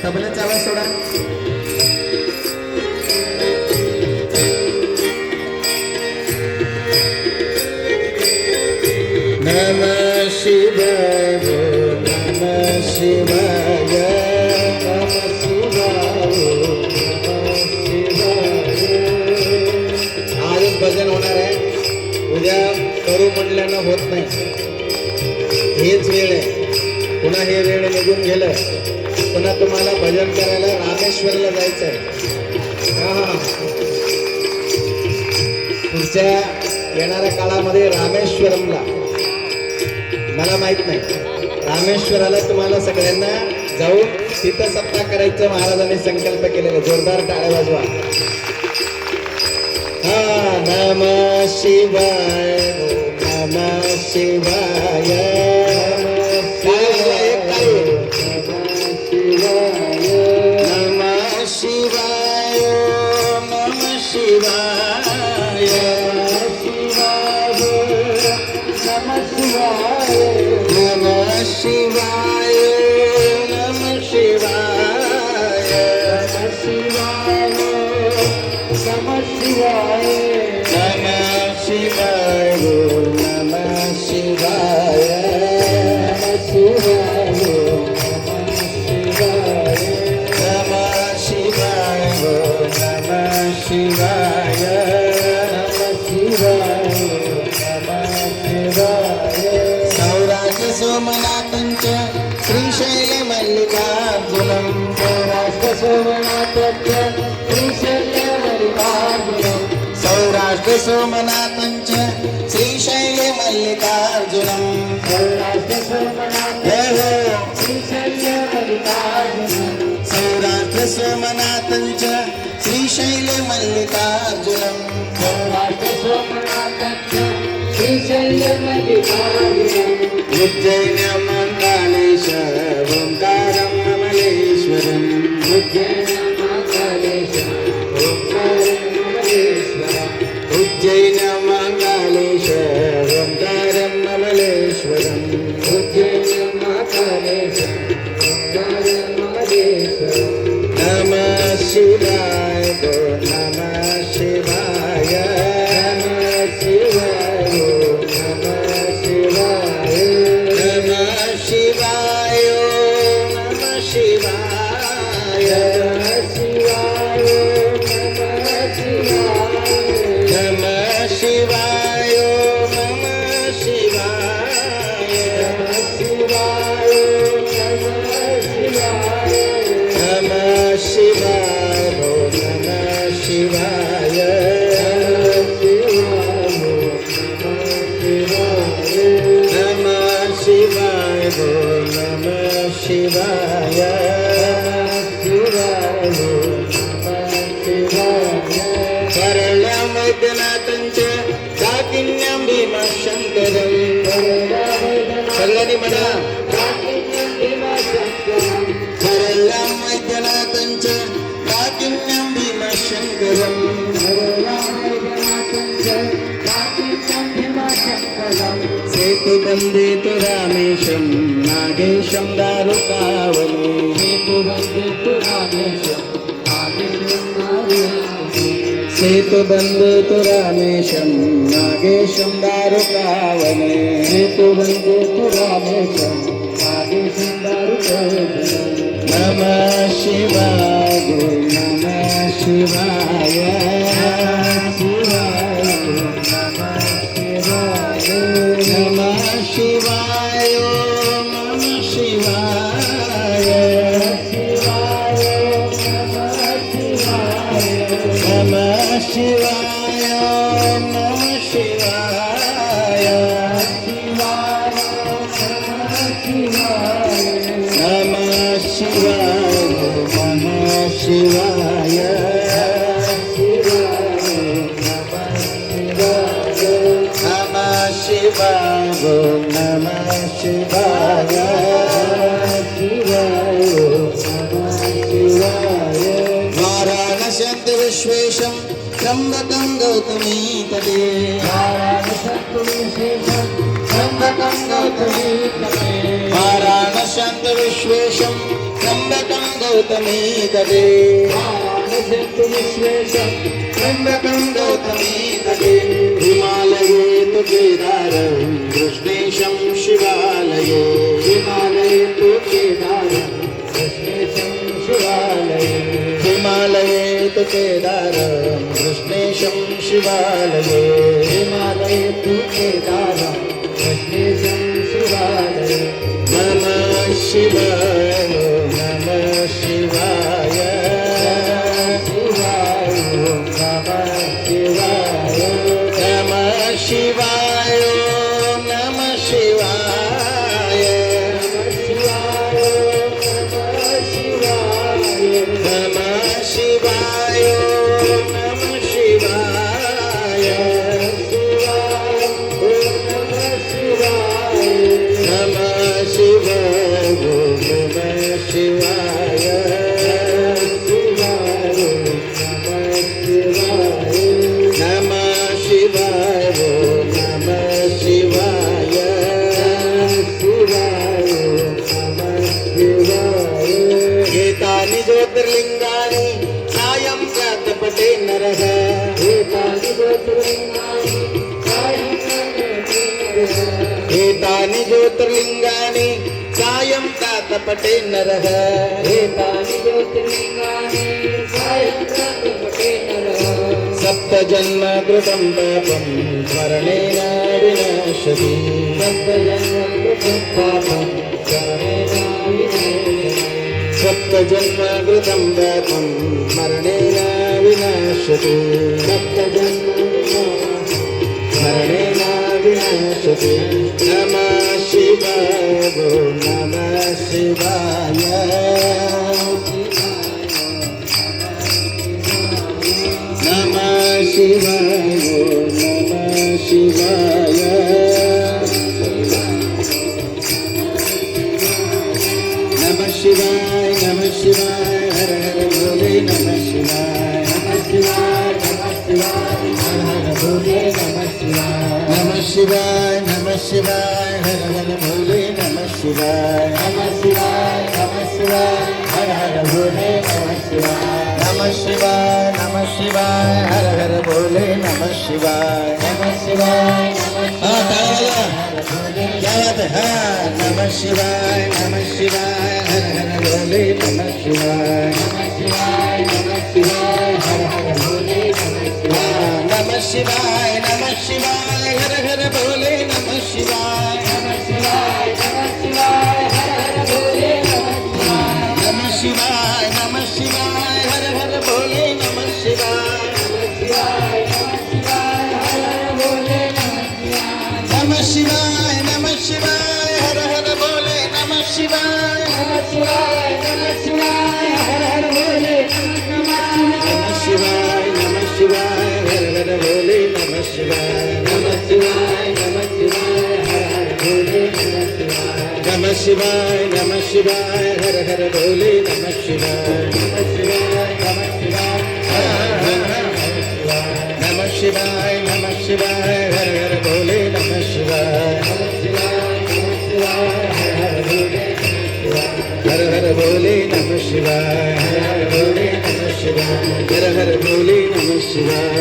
तबल्याचा आवाज सोडा. नमः शिवाय नमः शिवाय नमः शिवाय. आजच भजन होणार आहे, उद्या करू म्हणल्यानं होत नाही. हेच वेळ आहे. पुन्हा हे वेळ निघून गेलं, पुन्हा तुम्हाला भजन करायला रामेश्वरला जायचं आहे. पुढच्या येणाऱ्या काळामध्ये रामेश्वरमला, मला माहित नाही, रामेश्वराला तुम्हाला सगळ्यांना जाऊन तिथं सप्ताह करायचं महाराजांनी संकल्प केलेला. जोरदार टाळ्या वाजवा. नमः शिवाय नमः शिवाय नमः शिवाय नमः शिवाय नमः शिवाय नमः शिवाय नमः शिवाय नमः शिवाय नमः शिवाय नमः शिवाय शिवाय नमः शिवाय नमः शिवाय. सौराष्ट्र सोमनाथंच श्रीशैल मल्लिकार्जुनं सौराष्ट्र सोमनाथंच श्रीशैल मल्लिकार्जुनं सौराष्ट्र सोमनाथंच श्रीशैल मल्लिकार्जुनं सौराष्ट्र सोमनाथं श्रीशैल मल्लिकार्जुनं सौराष्ट्र सोमनाथंच श्रीशैल मल्लिकार्जुनं सौराष्ट्र सोमनाथंच श्रीशैल मल्लिकार्जुनं उज्जैनमङ्गलेश ओंकारं कमलेश्वरम् उज्जैनमङ्गलेश ओंकारं कमलेश्वरम् उज्जैनमङ्गलेश ओंकारं कमलेश्वरम् उज्जैनमङ्गलेश ओंकारं कमलेश्वरम्. नमः शिवाय नमः शिवाय नमः शिवाय नमः शिवाय नमः शिवाय नमः शिवाय नमः शिवाय नमः शिवाय नमः शिवाय नमः शिवाय नमः शिवाय नमः शिवाय नमः शिवाय नमः शिवाय नमः शिवाय परलं वैद्यनाथंच काकिन्यं भीमशंकरं सगळ्यांनी म्हणा परलं वैद्यनाथंच काकिन्यं भीमशंकरं सेतुबन्धे तु रामेशं नागेशं दारुकावने सेतुबन्धे तु रामेशं सेतुबन्धे तु रामेशं नागेशं दारुकावने सेतुबन्धे तु रामेशं नागेशं दारुकावने. नमः शिवाय नमः शिवाय नमः शिवाय नमः शिवाय नमः शिवाय नमः शिवाय नमः शिवाय नमः शिवाय नमः शिवाय नारायण शक्ति विश्वेशं त्र्यंबकं गौतमी तटे त्र्यंबकं गौतमी तटे वाराणस्यां विश्वेशं त्र्यंबकं गौतमी तटे विश्वेशं त्र्यंबकं गौतमी तटे हिमालये तु केदारं कृष्णेशं शिवालये हिमालये तु केदारं कृष्णेशं शिवालये हिमालये तु केदारं कृष्णेशं शिवालये हिमालये तु केदारं कृष्णेशं शिवालये नमः शिवाय नमः शिवाय शिवाय नमः शिवाय नमः शिवाय नमः शिवाय नमः शिवाय नमः शिवाय एतानि ज्योतिर्लिंगानि सायं प्रातपटे नरः एतानि ज्योतिर्लिंगानि सायं प्रातपटे नरः सप्त जन्म कृतं पापं स्मरणेन विनश्यति सप्त जन्म कृतं पापं स्मरणेन विनश्यति स्मरणेन विनश्यति नमः शिवाय नमः शिवाय नमः शिवाय नमः शिवाय नमः शिवाय नमः शिवाय हर हर भोले नमः शिवाय नमः शिवाय हर हर भोले नमः शिवाय नमः शिवाय हर हर भोले नमः शिवाय हर हर भोले नमः शिवाय नमः शिवाय हर हर भोले नमः शिवाय हाँ ताला क्या बात है हाँ नमः शिवाय हर हर भोले नमः शिवाय हर हर भोले नमः शिवाय हर हर भोले नमः शिवाय नमः शिवाय हर हर भोले नमः शिवाय हर हर भोले नमः शिवाय नमः शिवाय हर हर भोले नमः शिवाय नमः शिवाय हर हर भोले नमः शिवाय हर हर भोले नमः शिवाय नमः शिवाय हर हर भोले नमः शिवाय हर हर भोले नमः शिवाय नमः शिवाय हर हर भोले नमः शिवाय हर हर भोले नमः शिवाय हर हर भोले नमः शिवाय